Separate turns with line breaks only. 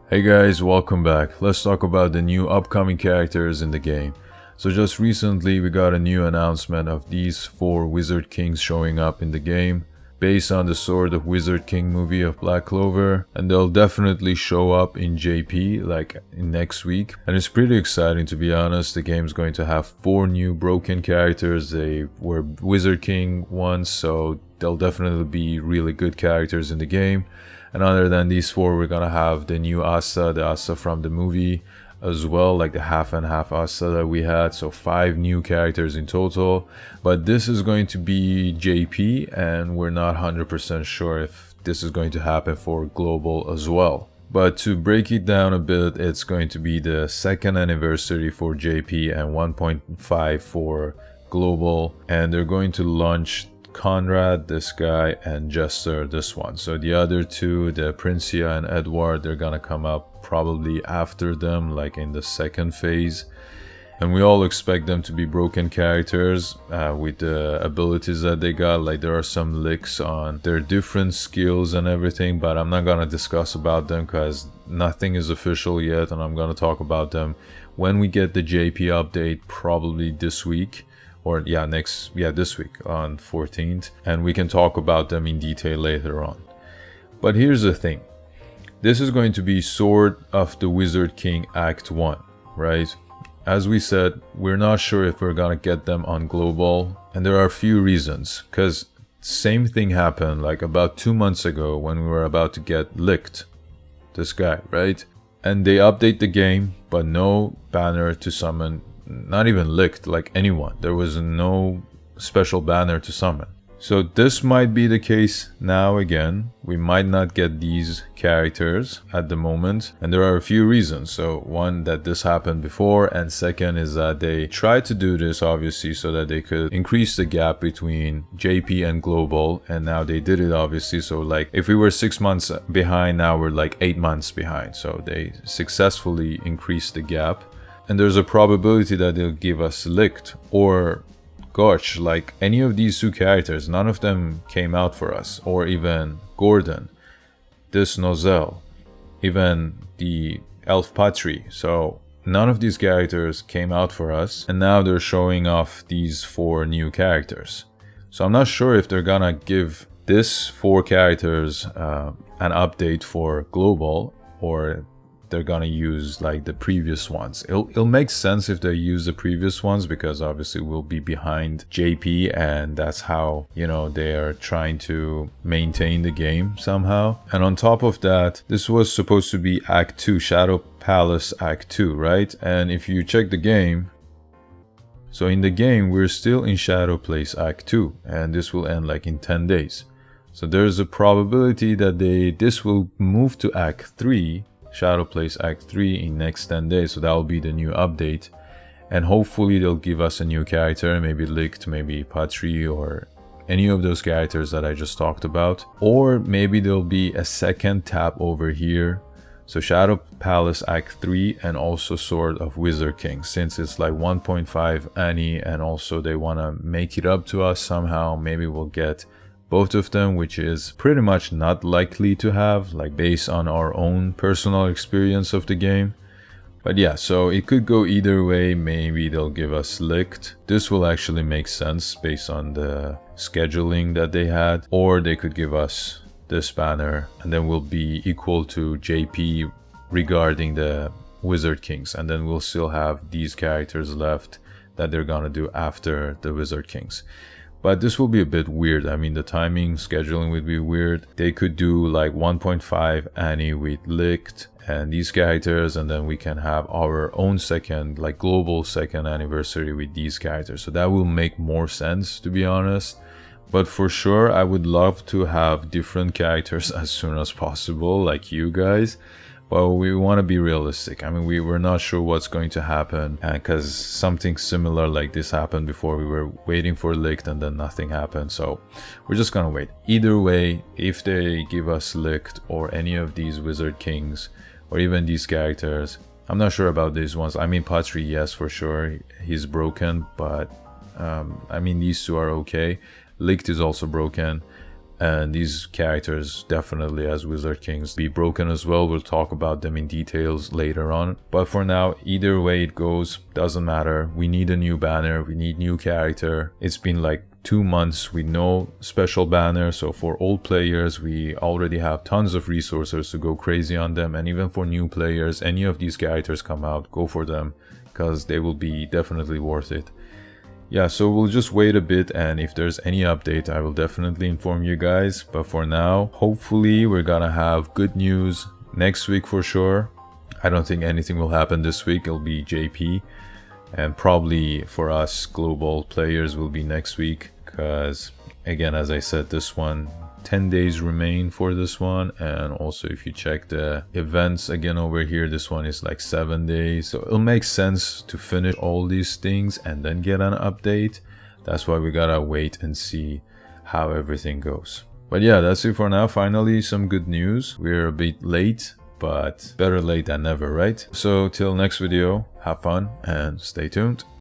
Hey guys, welcome back. Let's talk about the new upcoming characters in the game. So just recently we got a new announcement of these 4 Wizard Kings showing up in the game based on the Sword of Wizard King movie of Black Clover, and they'll definitely show up in JP like in next week, and it's pretty exciting to be honest. The game's going to have 4 new broken characters. They were Wizard King once, so they'll definitely be really good characters in the game. And other than these 4, we're gonna have the new Asta, the Asta from the movie as well, like the half and half Asta that we had. So 5 new characters in total. But this is going to be JP, and we're not 100% sure if this is going to happen for global as well. But to break it down a bit, it's going to be the 2nd anniversary for JP and 1.5 for global, and they're going to launch CONRAD, this guy, and JESTER, this one. So the other 2, the PRINCIA and Edward, they're gonna come up probably after them, like in the 2nd phase. And we all expect them to be broken characters with the abilities that they got. Like there are some leaks on their different skills and everything, but I'm not gonna discuss about them because nothing is official yet, and I'm gonna talk about them when we get the JP update, probably this week. Or this week on 14th, and we can talk about them in detail later on. But here's the thing. This is going to be Sword of the Wizard King Act 1, right? As we said, we're not sure if we're gonna get them on global, and there are a few reasons, because same thing happened like about 2 months ago when we were about to get licked, this guy, right? And they update the game, but no banner to summon. Not even licked like anyone. There was no special banner to summon. So this might be the case now again. We might not get these characters at the moment, and there are a few reasons. So one, that this happened before, and second is that they tried to do this obviously so that they could increase the gap between JP and global, and now they did it obviously. So like if we were 6 months behind, now we're like 8 months behind. So they successfully increased the gap. And there's a probability that they'll give us licked, or gosh, like any of these 2 characters, none of them came out for us, or even Gordon, this Nozel, even the Elf Patri. So none of these characters came out for us, and now they're showing off these 4 new characters. So I'm not sure if they're gonna give this 4 characters an update for global, or they're gonna use like the previous ones. It'll make sense if they use the previous ones, because obviously we'll be behind JP, and that's how, you know, they are trying to maintain the game somehow. And on top of that, this was supposed to be Act 2, Shadow Palace Act 2, right? And if you check the game, so in the game we're still in Shadow Place Act 2, and this will end like in 10 days. So there's a probability that this will move to Act 3, Shadow Place Act 3, in next 10 days. So that will be the new update, and hopefully they'll give us a new character, maybe licked, maybe Patri, or any of those characters that I just talked about. Or maybe there'll be a 2nd tab over here, so Shadow Palace Act 3 and also Sword of Wizard King, since it's like 1.5 Annie, and also they want to make it up to us somehow. Maybe we'll get both of them, which is pretty much not likely to have, like based on our own personal experience of the game. But yeah, so it could go either way. Maybe they'll give us licked. This will actually make sense based on the scheduling that they had. Or they could give us this banner, and then we'll be equal to JP regarding the Wizard Kings, and then we'll still have these characters left that they're gonna do after the Wizard Kings. But this will be a bit weird. I mean, the timing, scheduling would be weird. They could do like 1.5 Annie with licked and these characters, and then we can have our own 2nd, like global 2nd anniversary with these characters. So that will make more sense, to be honest. But for sure, I would love to have different characters as soon as possible, like you guys. But we want to be realistic. I mean, we're not sure what's going to happen, because something similar like this happened before. We were waiting for licked and then nothing happened, so we're just gonna wait. Either way, if they give us licked or any of these Wizard Kings or even these characters, I'm not sure about these ones. I mean, Patri, yes, for sure, he's broken, but I mean, these 2 are okay. Licked is also broken. And these characters definitely as Wizard Kings be broken as well. We'll talk about them in details later on. But for now, either way it goes, doesn't matter. We need a new banner, we need new character. It's been like 2 months with no special banner, so for old players we already have tons of resources to go crazy on them, and even for new players, any of these characters come out, go for them because they will be definitely worth it. Yeah, so we'll just wait a bit, and if there's any update I will definitely inform you guys. But for now, hopefully we're gonna have good news next week for sure. I don't think anything will happen this week, it'll be JP, and probably for us global players will be next week, because again, as I said, this one 10 days remain for this one. And also if you check the events again over here, this one is like 7 days, so it'll make sense to finish all these things and then get an update. That's why we gotta wait and see how everything goes. But yeah, that's it for now. Finally some good news. We're a bit late, but better late than never, right? So till next video, have fun and stay tuned.